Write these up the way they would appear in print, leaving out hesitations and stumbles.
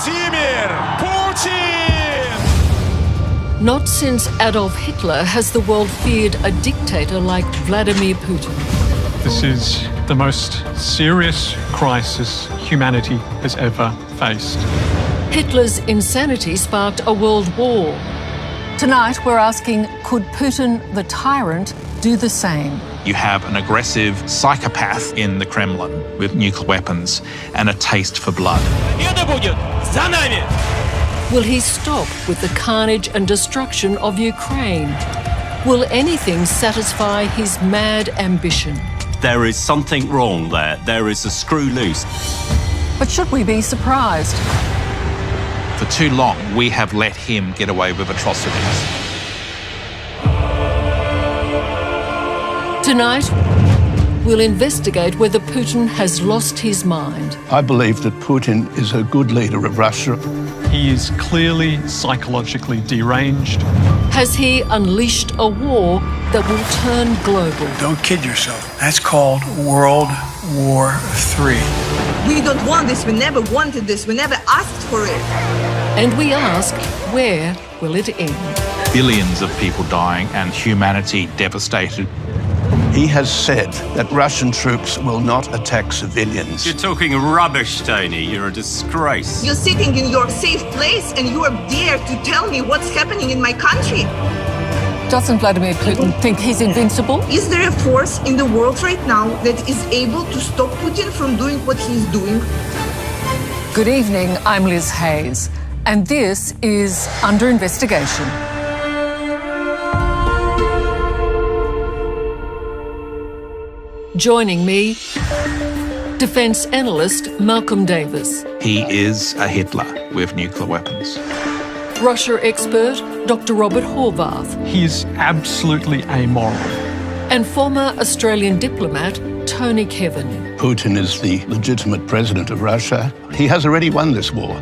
Vladimir Putin! Not since Adolf Hitler has the world feared a dictator like Vladimir Putin. This is the most serious crisis humanity has ever faced. Hitler's insanity sparked a world war. Tonight, we're asking, could Putin, the tyrant, do the same? You have an aggressive psychopath in the Kremlin with nuclear weapons and a taste for blood. Will he stop with the carnage and destruction of Ukraine? Will anything satisfy his mad ambition? There is something wrong there. There is a screw loose. But should we be surprised? For too long, we have let him get away with atrocities. Tonight, we'll investigate whether Putin has lost his mind. I believe that Putin is a good leader of Russia. He is clearly psychologically deranged. Has he unleashed a war that will turn global? Don't kid yourself. That's called World War III. We don't want this. We never wanted this. We never asked for it. And we ask, where will it end? Billions of people dying and humanity devastated. He has said that Russian troops will not attack civilians. You're talking rubbish, Tony. You're a disgrace. You're sitting in your safe place and you are there to tell me what's happening in my country. Doesn't Vladimir Putin think he's invincible? Is there a force in the world right now that is able to stop Putin from doing what he's doing? Good evening, I'm Liz Hayes, and this is Under Investigation. Joining me, defence analyst Malcolm Davis. He is a Hitler with nuclear weapons. Russia expert Dr. Robert Horvath. He is absolutely amoral. And former Australian diplomat Tony Kevin. Putin is the legitimate president of Russia. He has already won this war.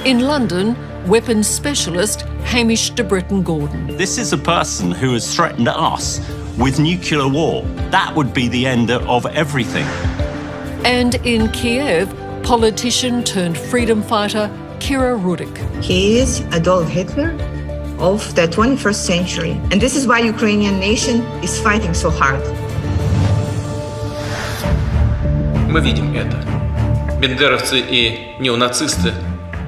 In London, weapons specialist Hamish de Bretton-Gordon. This is a person who has threatened us with nuclear war. That would be the end of everything. And in Kiev, politician turned freedom fighter Kira Rudik. He is Adolf Hitler of the 21st century. And this is why Ukrainian nation is fighting so hard. Мы видим это. Бендеровцы и неонацисты.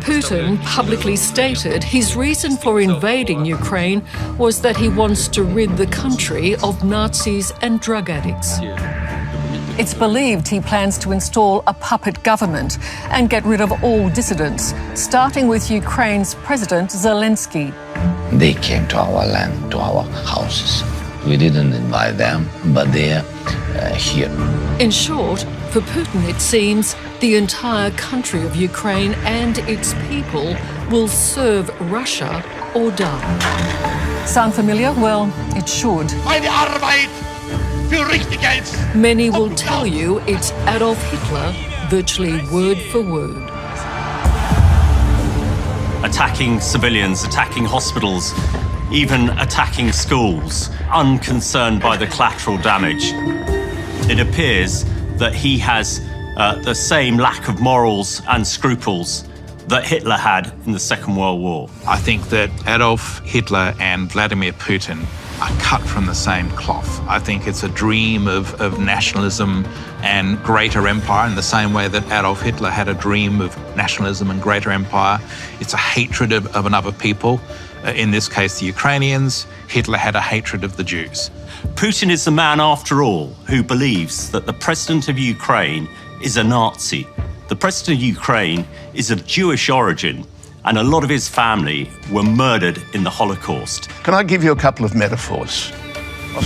Putin publicly stated his reason for invading Ukraine was that he wants to rid the country of Nazis and drug addicts. It's believed he plans to install a puppet government and get rid of all dissidents, starting with Ukraine's President Zelensky. They came to our land, to our houses. We didn't invite them, but they're here. In short, for Putin, it seems the entire country of Ukraine and its people will serve Russia or die. Sound familiar? Well, it should. Many will tell you it's Adolf Hitler, virtually word for word. Attacking civilians, attacking hospitals, even attacking schools, unconcerned by the collateral damage. It appears that he has the same lack of morals and scruples that Hitler had in the Second World War. I think that Adolf Hitler and Vladimir Putin are cut from the same cloth. I think it's a dream of nationalism and greater empire in the same way that Adolf Hitler had a dream of nationalism and greater empire. It's a hatred of another people. In this case, the Ukrainians. Hitler had a hatred of the Jews. Putin is the man, after all, who believes that the president of Ukraine is a Nazi. The president of Ukraine is of Jewish origin, and a lot of his family were murdered in the Holocaust. Can I give you a couple of metaphors?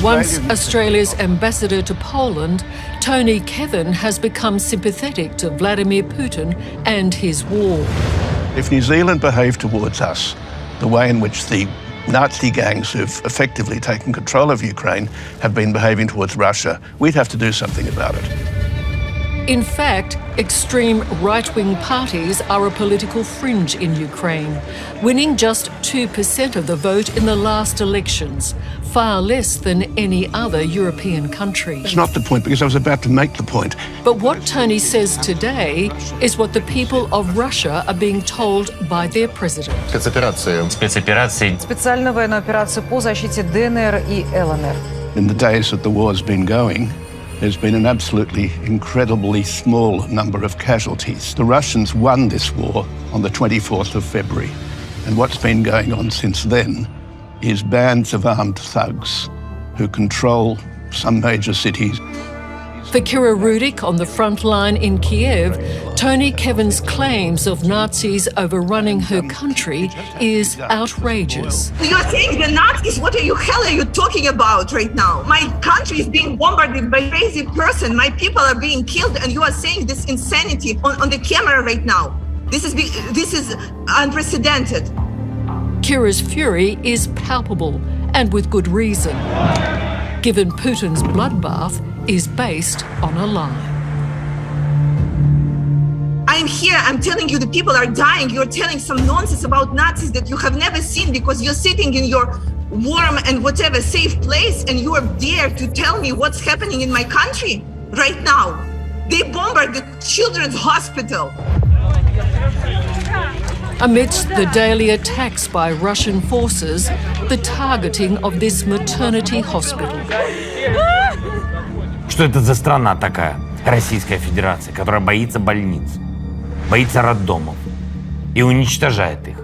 Once Australia's ambassador to Poland, Tony Kevin has become sympathetic to Vladimir Putin and his war. If New Zealand behaved towards us the way in which the Nazi gangs who've effectively taken control of Ukraine have been behaving towards Russia, we'd have to do something about it. In fact, extreme right-wing parties are a political fringe in Ukraine, winning just 2% of the vote in the last elections, far less than any other European country. It's not the point, because I was about to make the point. But what Tony says today is what the people of Russia are being told by their president. Спецоперации. Специальную военную операцию по защите ДНР и ЛНР. In the days that the war's been going, there's been an absolutely incredibly small number of casualties. The Russians won this war on the 24th of February. And what's been going on since then is bands of armed thugs who control some major cities. For Kira Rudik on the front line in Kiev, Tony Kevin's claims of Nazis overrunning her country is outrageous. You're saying the Nazis? What the hell are you talking about right now? My country is being bombarded by a crazy person. My people are being killed, and you are saying this insanity on the camera right now. This is unprecedented. Kira's fury is palpable, and with good reason, given Putin's bloodbath is based on a lie. I'm here, I'm telling you the people are dying. You're telling some nonsense about Nazis that you have never seen because you're sitting in your warm and whatever safe place and you are there to tell me what's happening in my country right now. They bombard the children's hospital. Amidst the daily attacks by Russian forces, the targeting of this maternity hospital. Что это за страна такая, Российская Федерация, которая боится больниц, боится роддомов и уничтожает их?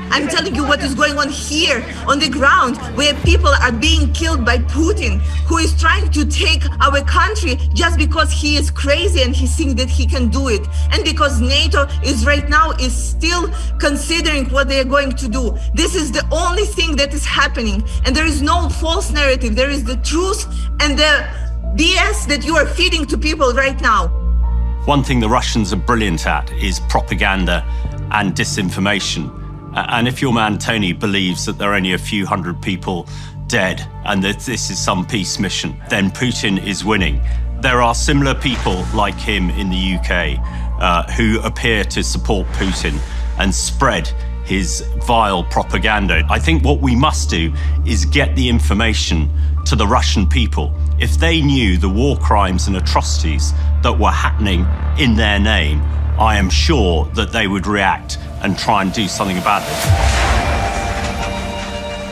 I'm telling you what is going on here on the ground, where people are being killed by Putin, who is trying to take our country just because he is crazy and he thinks that he can do it. And because NATO is right now is still considering what they are going to do. This is the only thing that is happening. And there is no false narrative. There is the truth and the BS that you are feeding to people right now. One thing the Russians are brilliant at is propaganda and disinformation. And if your man Tony believes that there are only a few hundred people dead and that this is some peace mission, then Putin is winning. There are similar people like him in the UK who appear to support Putin and spread his vile propaganda. I think what we must do is get the information to the Russian people. If they knew the war crimes and atrocities that were happening in their name, I am sure that they would react and try and do something about it.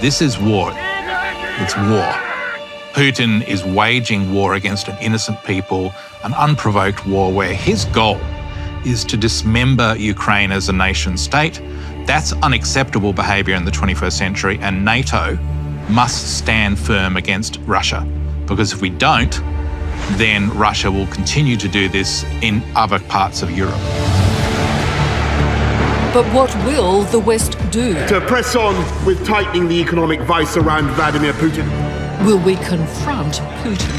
This is war. It's war. Putin is waging war against an innocent people, an unprovoked war where his goal is to dismember Ukraine as a nation state. That's unacceptable behaviour in the 21st century, and NATO must stand firm against Russia, because if we don't, then Russia will continue to do this in other parts of Europe. But what will the West do? To press on with tightening the economic vice around Vladimir Putin. Will we confront Putin?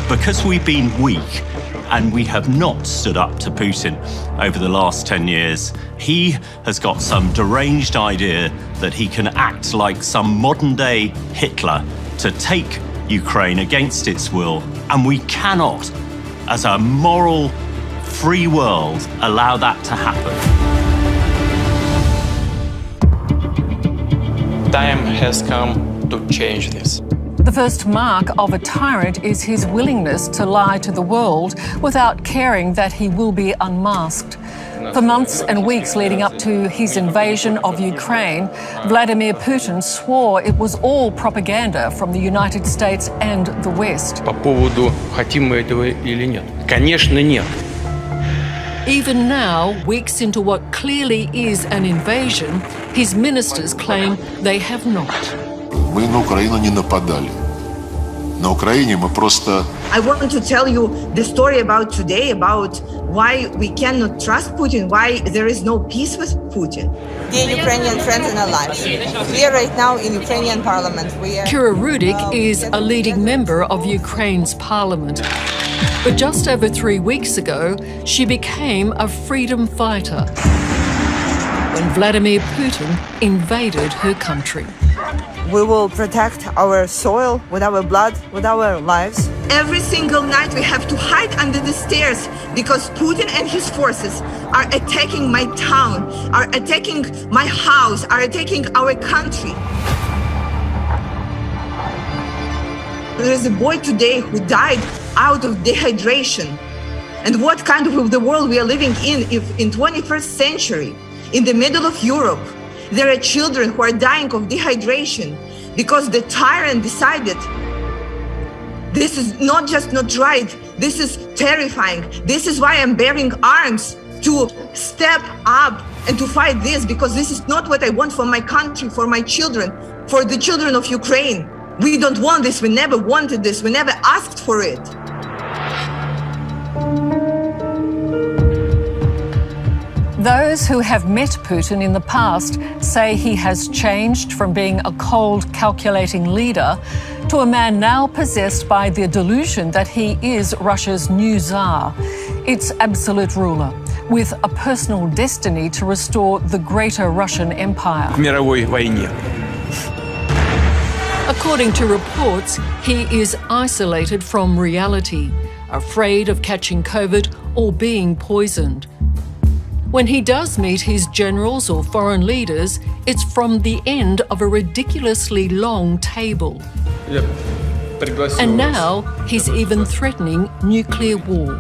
Because we've been weak and we have not stood up to Putin over the last 10 years, he has got some deranged idea that he can act like some modern-day Hitler to take Ukraine against its will, and we cannot, as a moral, free world, allow that to happen. Time has come to change this. The first mark of a tyrant is his willingness to lie to the world without caring that he will be unmasked. For months and weeks leading up to his invasion of Ukraine, Vladimir Putin swore it was all propaganda from the United States and the West. По поводу, хотим мы этого или нет? Конечно, нет. Even now, weeks into what clearly is an invasion, his ministers claim they have not. Мы на Украину не нападали. На Украине мы просто... I want to tell you the story about today, about why we cannot trust Putin, why there is no peace with Putin. Dear Ukrainian friends and allies, we are right now in Ukrainian parliament. Kira Rudik is a leading member of Ukraine's parliament. But just over 3 weeks ago, she became a freedom fighter when Vladimir Putin invaded her country. We will protect our soil with our blood, with our lives. Every single night we have to hide under the stairs because Putin and his forces are attacking my town, are attacking my house, are attacking our country. There's a boy today who died out of dehydration. And what kind of the world we are living in if in 21st century, in the middle of Europe, there are children who are dying of dehydration because the tyrant decided this is not just not right, this is terrifying. This is why I'm bearing arms to step up and to fight this, because this is not what I want for my country, for my children, for the children of Ukraine. We don't want this, we never wanted this, we never asked for it. Those who have met Putin in the past say he has changed from being a cold, calculating leader to a man now possessed by the delusion that he is Russia's new Tsar, its absolute ruler, with a personal destiny to restore the greater Russian Empire. К мировой войне. According to reports, he is isolated from reality, afraid of catching COVID or being poisoned. When he does meet his generals or foreign leaders, it's from the end of a ridiculously long table. And now he's even threatening nuclear war.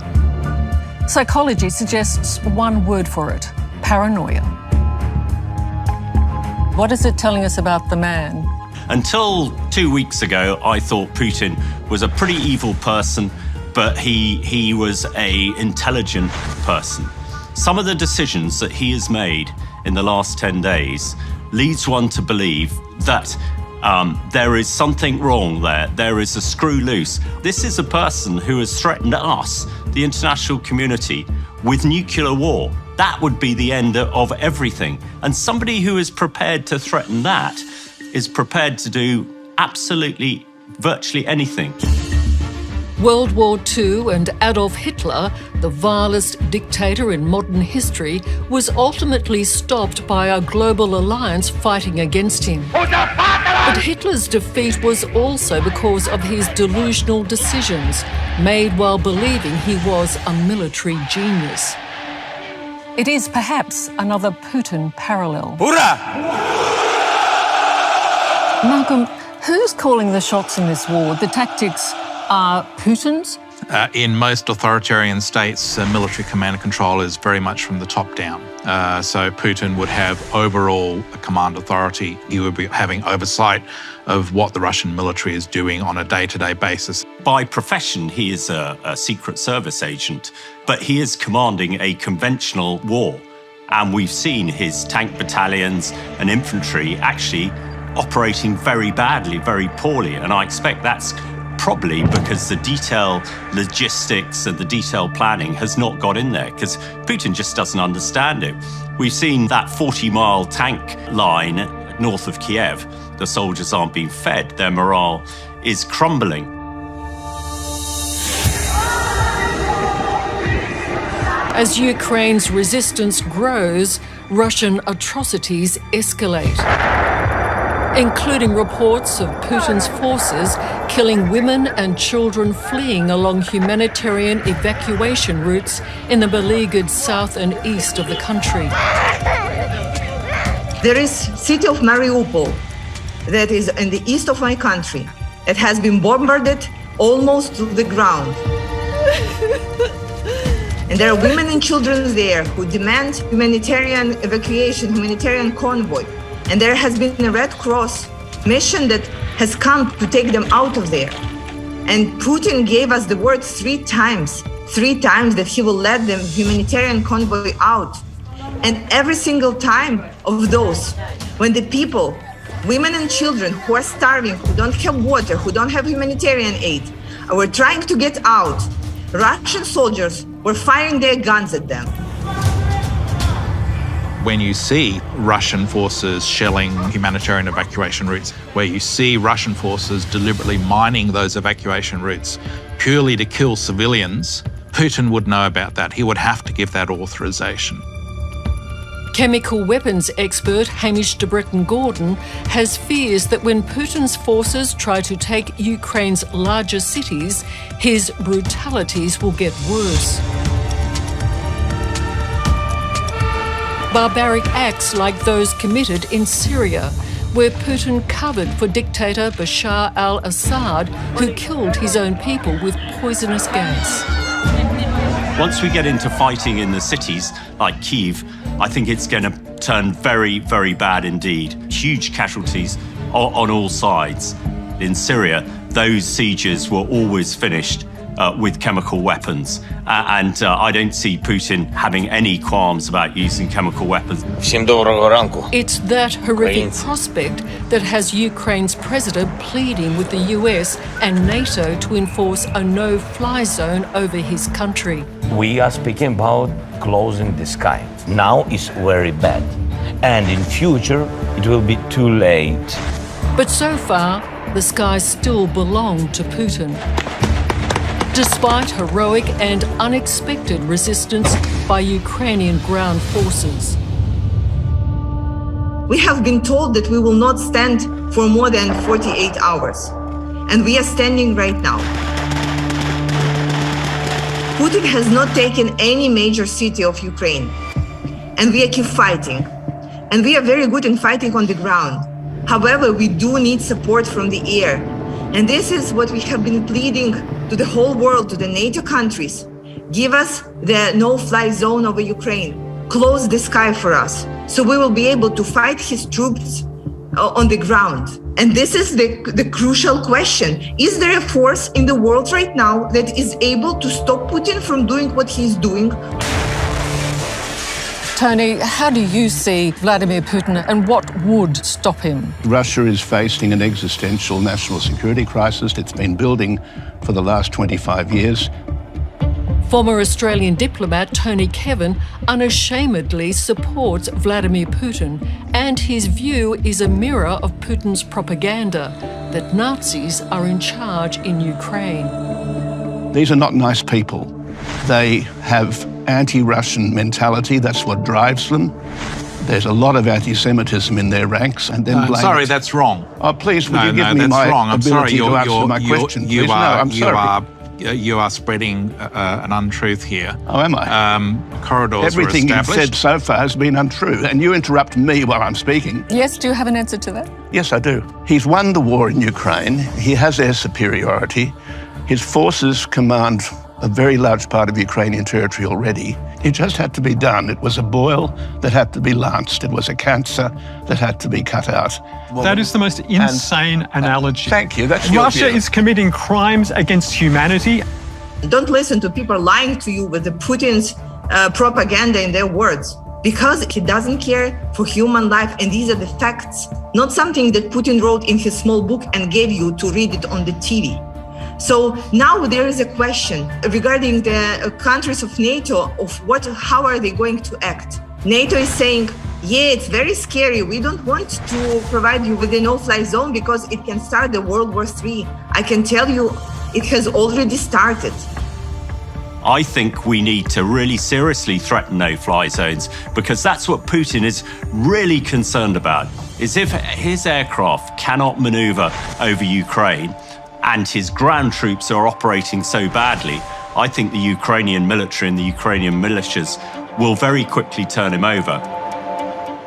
Psychology suggests one word for it: paranoia. What is it telling us about the man? Until 2 weeks ago, I thought Putin was a pretty evil person, but he was an intelligent person. Some of the decisions that he has made in the last 10 days leads one to believe that there is something wrong there. There is a screw loose. This is a person who has threatened us, the international community, with nuclear war. That would be the end of everything. And somebody who is prepared to threaten that is prepared to do absolutely, virtually anything. World War II and Adolf Hitler, the vilest dictator in modern history, was ultimately stopped by a global alliance fighting against him. But Hitler's defeat was also because of his delusional decisions, made while believing he was a military genius. It is perhaps another Putin parallel. Malcolm, who's calling the shots in this war? The tactics are Putin's? In most authoritarian states, military command and control is very much from the top down. So Putin would have overall command authority. He would be having oversight of what the Russian military is doing on a day-to-day basis. By profession, he is a Secret Service agent, but he is commanding a conventional war. And we've seen his tank battalions and infantry actually operating very badly, very poorly. And I expect that's probably because the detail logistics and the detailed planning has not got in there, because Putin just doesn't understand it. We've seen that 40-mile tank line north of Kiev. The soldiers aren't being fed. Their morale is crumbling. As Ukraine's resistance grows, Russian atrocities escalate, including reports of Putin's forces killing women and children fleeing along humanitarian evacuation routes in the beleaguered south and east of the country. There is city of Mariupol that is in the east of my country. It has been bombarded almost to the ground. And there are women and children there who demand humanitarian evacuation, humanitarian convoy. And there has been a Red Cross mission that has come to take them out of there. And Putin gave us the word three times that he will let the humanitarian convoy out. And every single time of those, when the people, women and children who are starving, who don't have water, who don't have humanitarian aid, were trying to get out, Russian soldiers were firing their guns at them. When you see Russian forces shelling humanitarian evacuation routes, where you see Russian forces deliberately mining those evacuation routes purely to kill civilians, Putin would know about that. He would have to give that authorization. Chemical weapons expert Hamish de Breton-Gordon has fears that when Putin's forces try to take Ukraine's larger cities, his brutalities will get worse. Barbaric acts like those committed in Syria, where Putin covered for dictator Bashar al-Assad, who killed his own people with poisonous gas. Once we get into fighting in the cities like Kyiv, I think it's going to turn very, very bad indeed. Huge casualties on all sides. In Syria, those sieges were always finished with chemical weapons. And I don't see Putin having any qualms about using chemical weapons. It's that horrific prospect that has Ukraine's president pleading with the US and NATO to enforce a no-fly zone over his country. We are speaking about closing the sky. Now it's very bad. And in future, it will be too late. But so far, the skies still belong to Putin. Despite heroic and unexpected resistance by Ukrainian ground forces. We have been told that we will not stand for more than 48 hours. And we are standing right now. Putin has not taken any major city of Ukraine. And we keep fighting. And we are very good in fighting on the ground. However, we do need support from the air. And this is what we have been pleading to the whole world, to the NATO countries. Give us the no-fly zone over Ukraine. Close the sky for us, so we will be able to fight his troops on the ground. And this is the crucial question. Is there a force in the world right now that is able to stop Putin from doing what he's doing? Tony, how do you see Vladimir Putin and what would stop him? Russia is facing an existential national security crisis. It's been building for the last 25 years. Former Australian diplomat Tony Kevin unashamedly supports Vladimir Putin, and his view is a mirror of Putin's propaganda that Nazis are in charge in Ukraine. These are not nice people. They have anti-Russian mentality. That's what drives them. There's a lot of anti-Semitism in their ranks, and then blame sorry, it. that's wrong. Oh, please, would you give no, me that's my wrong. I'm sorry. ability to answer my question, please? No, I'm sorry. You are spreading an untruth here. Oh, am I? Corridors Everything were you've established. said so far has been untrue, and you interrupt me while I'm speaking. Yes, do you have an answer to that? Yes, I do. He's won the war in Ukraine. He has air superiority. His forces command a very large part of Ukrainian territory already. It just had to be done. It was a boil that had to be lanced. It was a cancer that had to be cut out. That is the most insane analogy. Thank you. That's your Russia view. is committing crimes against humanity. Don't listen to people lying to you with the Putin's propaganda in their words, because he doesn't care for human life, and these are the facts, not something that Putin wrote in his small book and gave you to read it on the TV. So now there is a question regarding the countries of NATO of how are they going to act? NATO is saying, yeah, it's very scary. We don't want to provide you with a no-fly zone because it can start the World War III. I can tell you it has already started. I think we need to really seriously threaten no-fly zones, because that's what Putin is really concerned about, is if his aircraft cannot maneuver over Ukraine and his ground troops are operating so badly, I think the Ukrainian military and the Ukrainian militias will very quickly turn him over.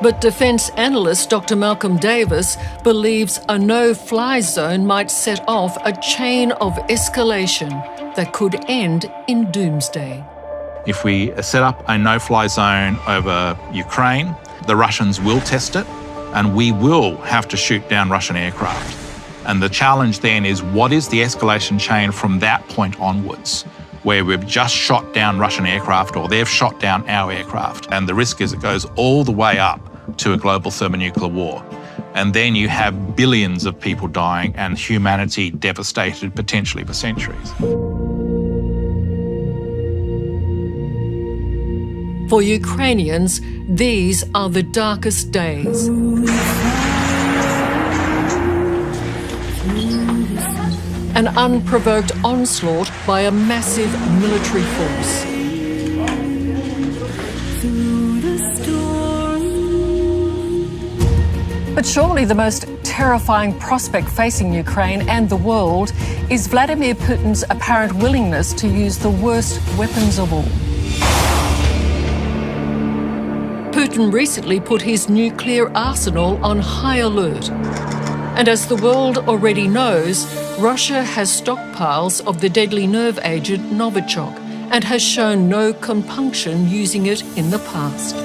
But defence analyst Dr. Malcolm Davis believes a no-fly zone might set off a chain of escalation that could end in doomsday. If we set up a no-fly zone over Ukraine, the Russians will test it, and we will have to shoot down Russian aircraft. And the challenge then is, what is the escalation chain from that point onwards, where we've just shot down Russian aircraft or they've shot down our aircraft? And the risk is it goes all the way up to a global thermonuclear war. And then you have billions of people dying and humanity devastated potentially for centuries. For Ukrainians, these are the darkest days. An unprovoked onslaught by a massive military force. But surely the most terrifying prospect facing Ukraine and the world is Vladimir Putin's apparent willingness to use the worst weapons of all. Putin recently put his nuclear arsenal on high alert. And as the world already knows, Russia has stockpiles of the deadly nerve agent Novichok and has shown no compunction using it in the past.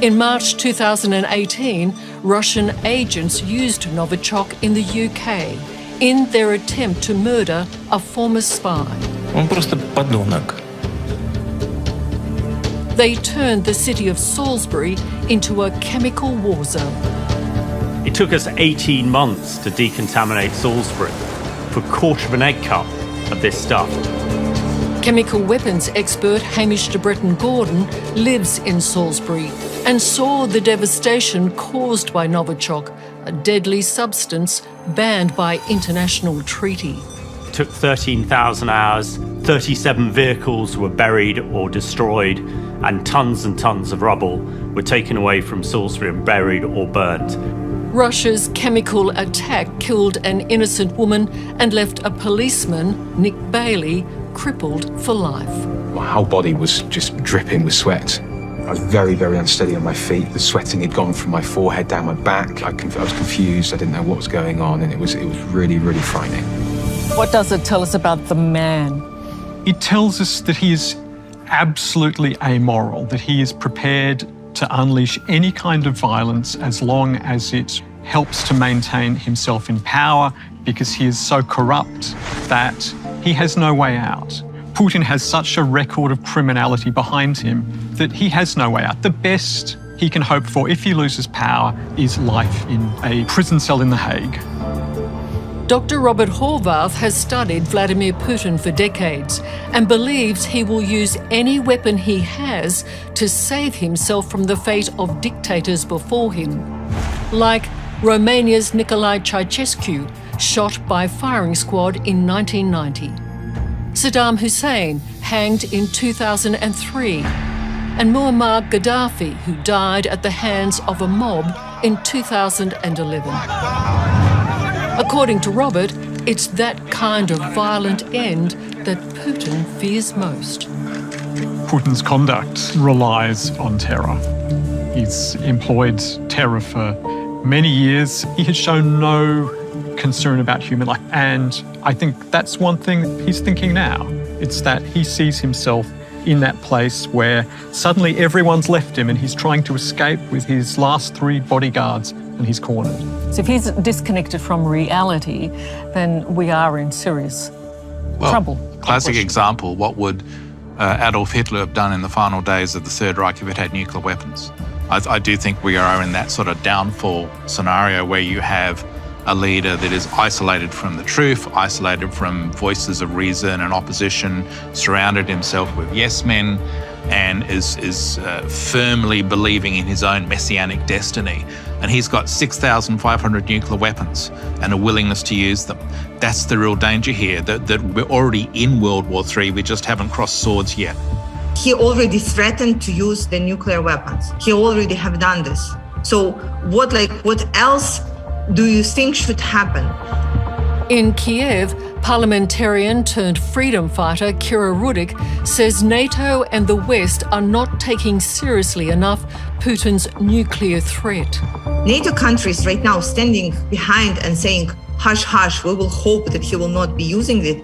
In March 2018, Russian agents used Novichok in the UK in their attempt to murder a former spy. Он просто подонок. They turned the city of Salisbury into a chemical war zone. It took us 18 months to decontaminate Salisbury for a quarter of an egg cup of this stuff. Chemical weapons expert Hamish de Bretton-Gordon lives in Salisbury and saw the devastation caused by Novichok, a deadly substance banned by international treaty. It took 13,000 hours, 37 vehicles were buried or destroyed, and tons of rubble were taken away from Salisbury and buried or burnt. Russia's chemical attack killed an innocent woman and left a policeman, Nick Bailey, crippled for life. My whole body was just dripping with sweat. I was very, very unsteady on my feet. The sweating had gone from my forehead down my back. I was confused. I didn't know what was going on, and it was really, really frightening. What does it tell us about the man? It tells us that he is absolutely amoral, that he is prepared to unleash any kind of violence as long as it helps to maintain himself in power, because he is so corrupt that he has no way out. Putin has such a record of criminality behind him that he has no way out. The best he can hope for if he loses power is life in a prison cell in The Hague. Dr. Robert Horvath has studied Vladimir Putin for decades and believes he will use any weapon he has to save himself from the fate of dictators before him, like Romania's Nicolae Ceausescu, shot by firing squad in 1990. Saddam Hussein, hanged in 2003, and Muammar Gaddafi, who died at the hands of a mob in 2011. According to Robert, it's that kind of violent end that Putin fears most. Putin's conduct relies on terror. He's employed terror for many years. He has shown no concern about human life, and I think that's one thing he's thinking now. It's that he sees himself in that place where suddenly everyone's left him and he's trying to escape with his last 3 bodyguards and he's cornered. So if he's disconnected from reality, then we are in serious trouble. Classic example, what would Adolf Hitler have done in the final days of the Third Reich if it had nuclear weapons? I do think we are in that sort of downfall scenario where you have a leader that is isolated from the truth, isolated from voices of reason and opposition, surrounded himself with yes men, and is firmly believing in his own messianic destiny. And he's got 6,500 nuclear weapons and a willingness to use them. That's the real danger here, that we're already in World War III, we just haven't crossed swords yet. He already threatened to use the nuclear weapons. He already have done this. So what else do you think should happen? In Kiev, parliamentarian turned freedom fighter Kira Rudik says NATO and the West are not taking seriously enough Putin's nuclear threat. NATO countries right now standing behind and saying, hush, hush, we will hope that he will not be using it.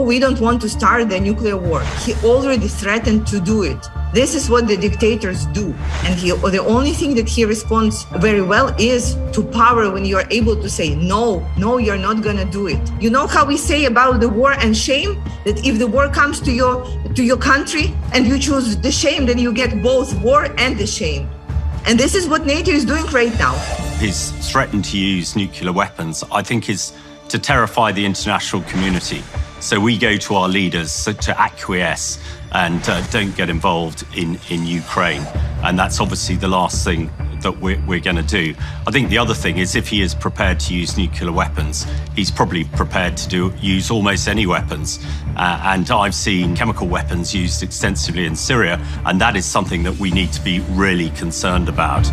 We don't want to start the nuclear war. He already threatened to do it. This is what the dictators do. And the only thing that he responds very well is to power when you are able to say, no, you're not going to do it. You know how we say about the war and shame? That if the war comes to your country and you choose the shame, then you get both war and the shame. And this is what NATO is doing right now. His threatened to use nuclear weapons, I think, is to terrify the international community. So we go to our leaders to acquiesce and don't get involved in Ukraine. And that's obviously the last thing that we're going to do. I think the other thing is, if he is prepared to use nuclear weapons, he's probably prepared to use almost any weapons. And I've seen chemical weapons used extensively in Syria, and that is something that we need to be really concerned about.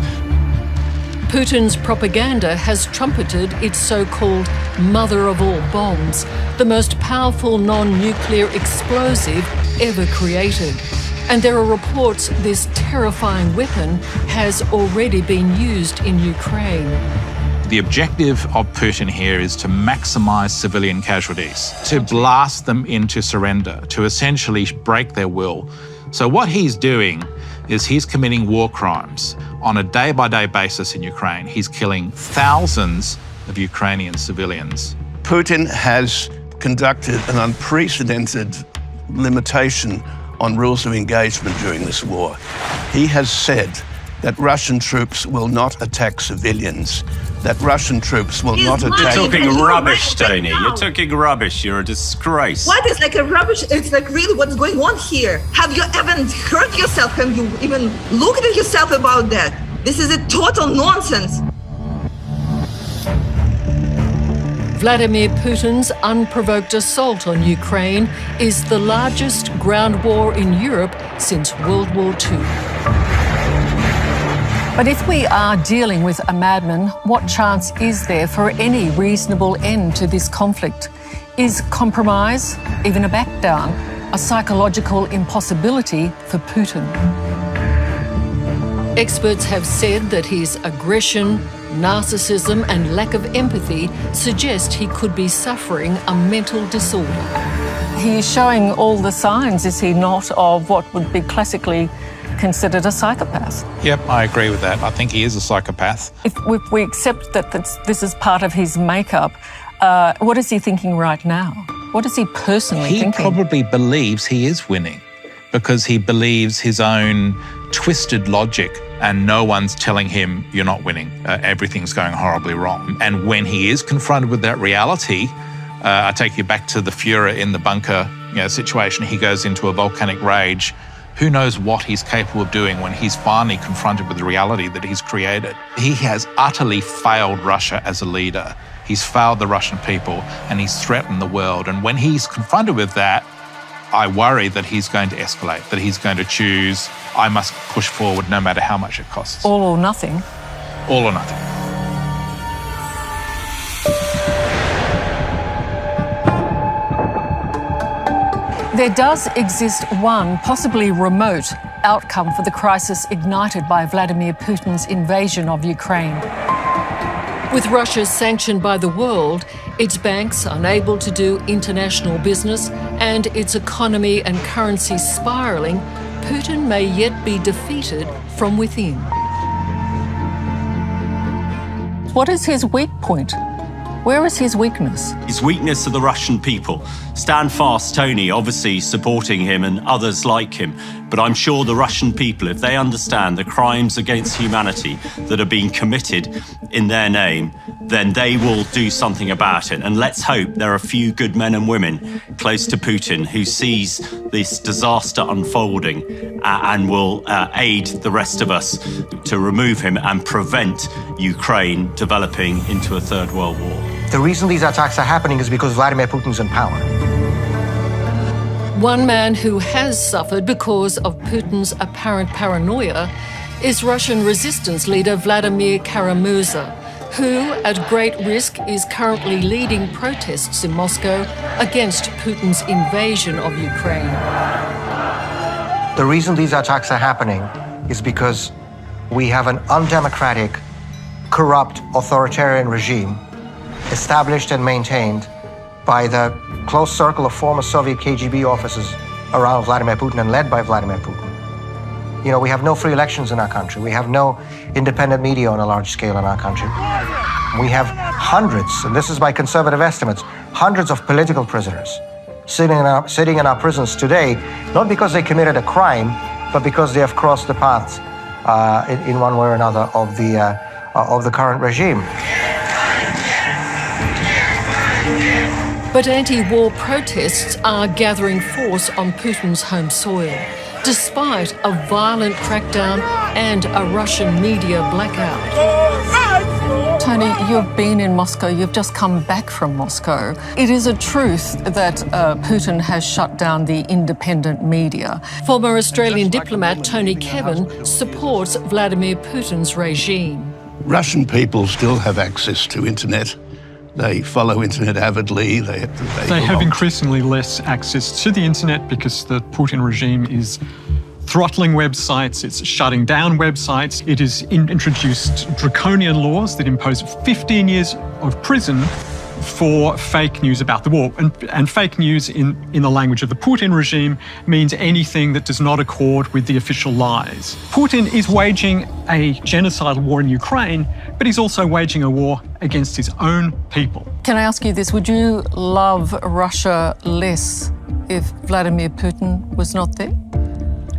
Putin's propaganda has trumpeted its so-called mother of all bombs, the most powerful non-nuclear explosive ever created. And there are reports this terrifying weapon has already been used in Ukraine. The objective of Putin here is to maximize civilian casualties, to blast them into surrender, to essentially break their will. So what he's doing is he's committing war crimes on a day-by-day basis in Ukraine. He's killing thousands of Ukrainian civilians. Putin has conducted an unprecedented limitation on rules of engagement during this war. He has said that Russian troops will not attack civilians, that Russian troops will not attack... You're talking rubbish, Tony. You're talking rubbish. You're a disgrace. What is like a rubbish? It's like really what's going on here. Have you even heard yourself? Have you even looked at yourself about that? This is a total nonsense. Vladimir Putin's unprovoked assault on Ukraine is the largest ground war in Europe since World War II. But if we are dealing with a madman, what chance is there for any reasonable end to this conflict? Is compromise, even a back down, a psychological impossibility for Putin? Experts have said that his aggression, narcissism and lack of empathy suggest he could be suffering a mental disorder. He is showing all the signs, is he not, of what would be classically considered a psychopath? Yep, I agree with that. I think he is a psychopath. If we accept that this is part of his makeup, what is he thinking right now? What is he personally thinking? He probably believes he is winning because he believes his own twisted logic and no one's telling him you're not winning. Everything's going horribly wrong. And when he is confronted with that reality, I take you back to the Führer in the bunker situation. He goes into a volcanic rage. Who knows what he's capable of doing when he's finally confronted with the reality that he's created. He has utterly failed Russia as a leader. He's failed the Russian people and he's threatened the world. And when he's confronted with that, I worry that he's going to escalate, that he's going to choose, I must push forward no matter how much it costs. All or nothing. All or nothing. There does exist one possibly remote outcome for the crisis ignited by Vladimir Putin's invasion of Ukraine. With Russia sanctioned by the world, its banks unable to do international business and its economy and currency spiralling, Putin may yet be defeated from within. What is his weak point? Where is his weakness? His weakness are the Russian people. Stand Fast Tony obviously supporting him and others like him. But I'm sure the Russian people, if they understand the crimes against humanity that are being committed in their name, then they will do something about it. And let's hope there are a few good men and women close to Putin who sees this disaster unfolding and will aid the rest of us to remove him and prevent Ukraine developing into a third world war. The reason these attacks are happening is because Vladimir Putin's in power. One man who has suffered because of Putin's apparent paranoia is Russian resistance leader Vladimir Kara-Murza, who, at great risk, is currently leading protests in Moscow against Putin's invasion of Ukraine. The reason these attacks are happening is because we have an undemocratic, corrupt, authoritarian regime established and maintained by the close circle of former Soviet KGB officers around Vladimir Putin and led by Vladimir Putin. You know, we have no free elections in our country. We have no independent media on a large scale in our country. We have hundreds, and this is by conservative estimates, hundreds of political prisoners sitting in our prisons today, not because they committed a crime, but because they have crossed the paths in one way or another of the current regime. But anti-war protests are gathering force on Putin's home soil, despite a violent crackdown and a Russian media blackout. Tony, you've been in Moscow, you've just come back from Moscow. It is a truth that Putin has shut down the independent media. Former Australian diplomat Tony Kevin supports Vladimir Putin's regime. Russian people still have access to internet. They follow internet avidly. They have increasingly less access to the internet because the Putin regime is throttling websites, it's shutting down websites. It has introduced draconian laws that impose 15 years of prison for fake news about the war. And fake news in the language of the Putin regime means anything that does not accord with the official lies. Putin is waging a genocidal war in Ukraine, but he's also waging a war against his own people. Can I ask you this? Would you love Russia less if Vladimir Putin was not there?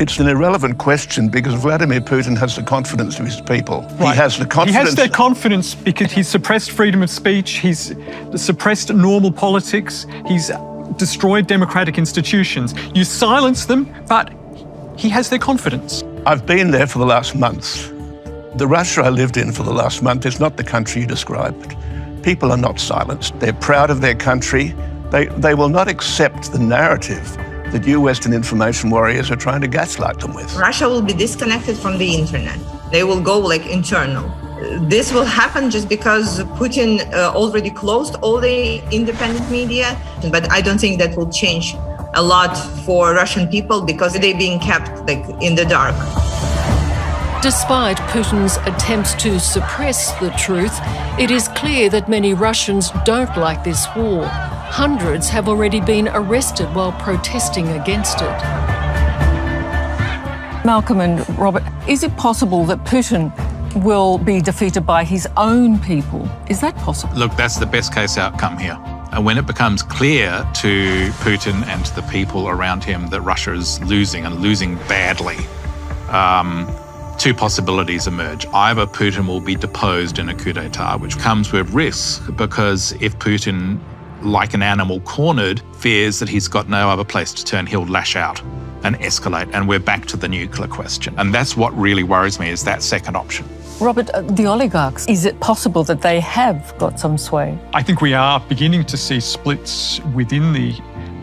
It's an irrelevant question because Vladimir Putin has the confidence of his people. Right. He has the confidence. He has their confidence because he's suppressed freedom of speech, he's suppressed normal politics, he's destroyed democratic institutions. You silence them, but he has their confidence. I've been there for the last month. The Russia I lived in for the last month is not the country you described. People are not silenced. They're proud of their country. They will not accept the narrative that you Western information warriors are trying to gaslight them with. Russia will be disconnected from the internet. They will go internal. This will happen just because Putin already closed all the independent media, but I don't think that will change a lot for Russian people because they're being kept in the dark. Despite Putin's attempts to suppress the truth, it is clear that many Russians don't like this war. Hundreds have already been arrested while protesting against it. Malcolm and Robert, is it possible that Putin will be defeated by his own people? Is that possible? Look, that's the best case outcome here. And when it becomes clear to Putin and to the people around him that Russia is losing and losing badly, two possibilities emerge. Either Putin will be deposed in a coup d'etat, which comes with risk because if Putin, like an animal cornered, fears that he's got no other place to turn, he'll lash out and escalate. And we're back to the nuclear question. And that's what really worries me, is that second option. Robert, the oligarchs, is it possible that they have got some sway? I think we are beginning to see splits within the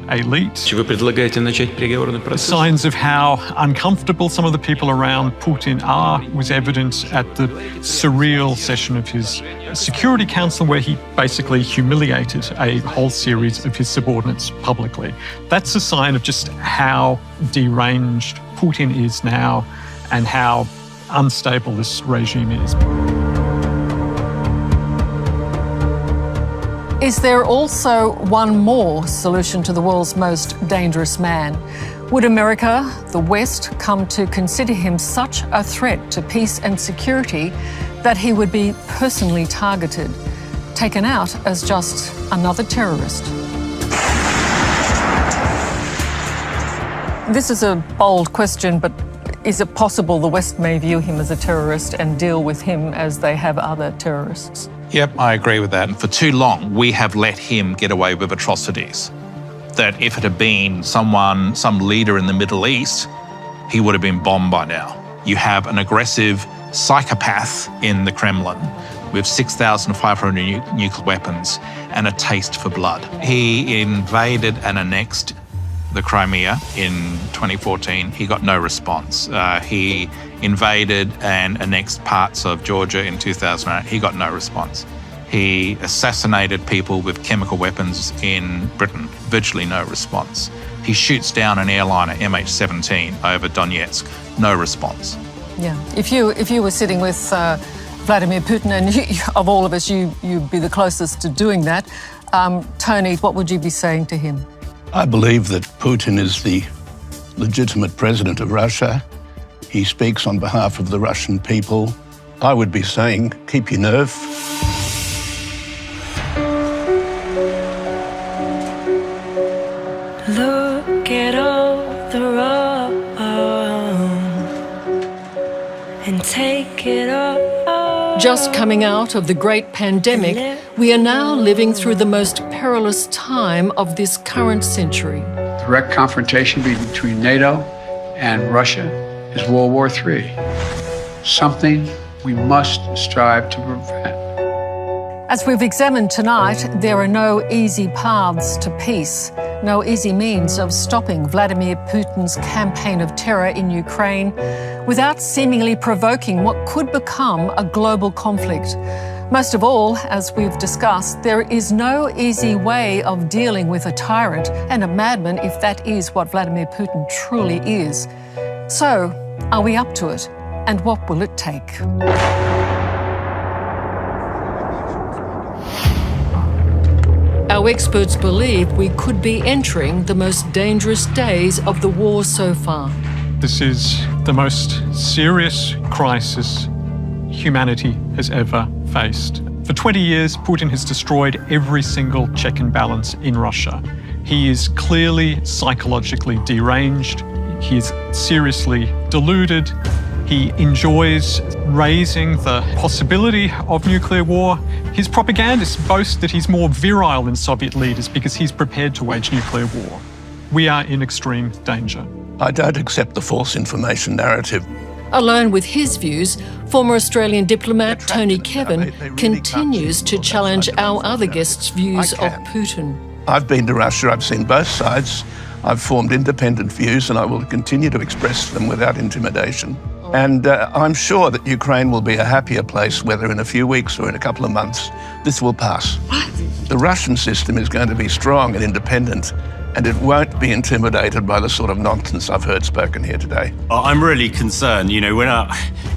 elite. Вы предлагаете начать переговорный процесс? Signs of how uncomfortable some of the people around Putin are was evident at the surreal session of his Security Council where he basically humiliated a whole series of his subordinates publicly. That's a sign of just how deranged Putin is now and how unstable this regime is. Is there also one more solution to the world's most dangerous man? Would America, the West, come to consider him such a threat to peace and security that he would be personally targeted, taken out as just another terrorist? This is a bold question, but is it possible the West may view him as a terrorist and deal with him as they have other terrorists? Yep, I agree with that. And for too long, we have let him get away with atrocities. That if it had been some leader in the Middle East, he would have been bombed by now. You have an aggressive psychopath in the Kremlin with 6,500 nuclear weapons and a taste for blood. He invaded and annexed the Crimea in 2014. He got no response. He invaded and annexed parts of Georgia in 2008. He got no response. He assassinated people with chemical weapons in Britain. Virtually no response. He shoots down an airliner, MH17, over Donetsk. No response. Yeah. If you were sitting with Vladimir Putin, and of all of us, you'd be the closest to doing that. Tony, what would you be saying to him? I believe that Putin is the legitimate president of Russia. He speaks on behalf of the Russian people. I would be saying, keep your nerve. Look at all the wrong and take it all. Just coming out of the great pandemic, we are now living through the most perilous time of this current century. Direct confrontation between NATO and Russia is World War III, something we must strive to prevent. As we've examined tonight, there are no easy paths to peace, no easy means of stopping Vladimir Putin's campaign of terror in Ukraine without seemingly provoking what could become a global conflict. Most of all, as we've discussed, there is no easy way of dealing with a tyrant and a madman if that is what Vladimir Putin truly is. So, are we up to it? And what will it take? Our experts believe we could be entering the most dangerous days of the war so far. This is the most serious crisis humanity has ever faced. For 20 years, Putin has destroyed every single check and balance in Russia. He is clearly psychologically deranged. He is seriously deluded. He enjoys raising the possibility of nuclear war. His propagandists boast that he's more virile than Soviet leaders because he's prepared to wage nuclear war. We are in extreme danger. I don't accept the false information narrative. Alone with his views, former Australian diplomat Tony Kevin continues to challenge our other guests' views of Putin. I've been to Russia, I've seen both sides, I've formed independent views, and I will continue to express them without intimidation. And I'm sure that Ukraine will be a happier place, whether in a few weeks or in a couple of months. This will pass. The Russian system is going to be strong and independent, and it won't be intimidated by the sort of nonsense I've heard spoken here today. I'm really concerned, you know,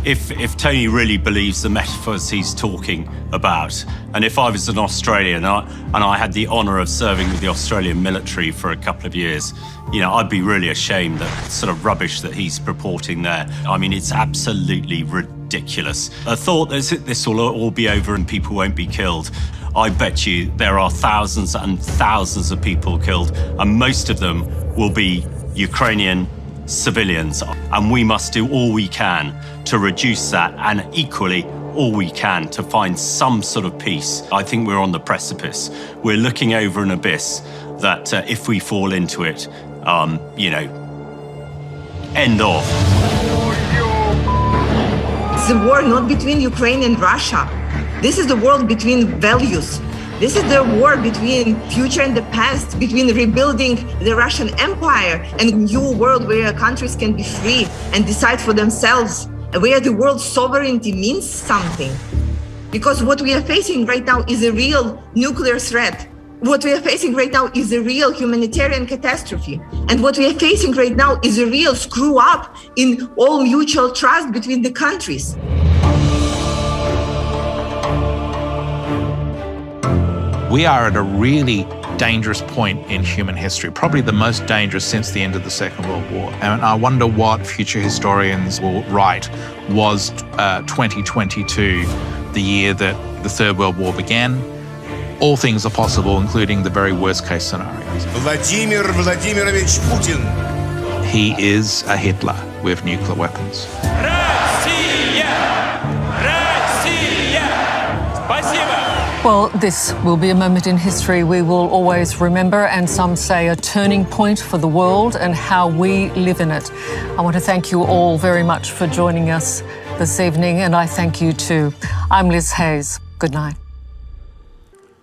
if Tony really believes the metaphors he's talking about, and if I was an Australian and I had the honour of serving with the Australian military for a couple of years, you know, I'd be really ashamed that sort of rubbish that he's purporting there. I mean, it's absolutely ridiculous. A thought that this will all be over and people won't be killed. I bet you there are thousands and thousands of people killed, and most of them will be Ukrainian civilians. And we must do all we can to reduce that, and equally all we can to find some sort of peace. I think we're on the precipice. We're looking over an abyss that if we fall into it, you know, end of. It's a war not between Ukraine and Russia. This is the world between values. This is the war between future and the past, between rebuilding the Russian Empire and a new world where countries can be free and decide for themselves, where the world's sovereignty means something. Because what we are facing right now is a real nuclear threat. What we are facing right now is a real humanitarian catastrophe. And what we are facing right now is a real screw up in all mutual trust between the countries. We are at a really dangerous point in human history, probably the most dangerous since the end of the Second World War. And I wonder what future historians will write. Was 2022 the year that the Third World War began? All things are possible, including the very worst case scenarios. Vladimir Vladimirovich Putin. He is a Hitler with nuclear weapons. Well, this will be a moment in history we will always remember, and some say a turning point for the world and how we live in it. I want to thank you all very much for joining us this evening, and I thank you too. I'm Liz Hayes. Good night.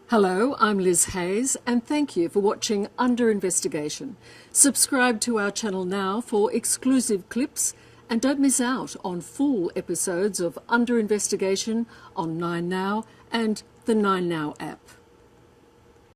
Hello, I'm Liz Hayes, and thank you for watching Under Investigation. Subscribe to our channel now for exclusive clips, and don't miss out on full episodes of Under Investigation on 9Now and the 9Now app.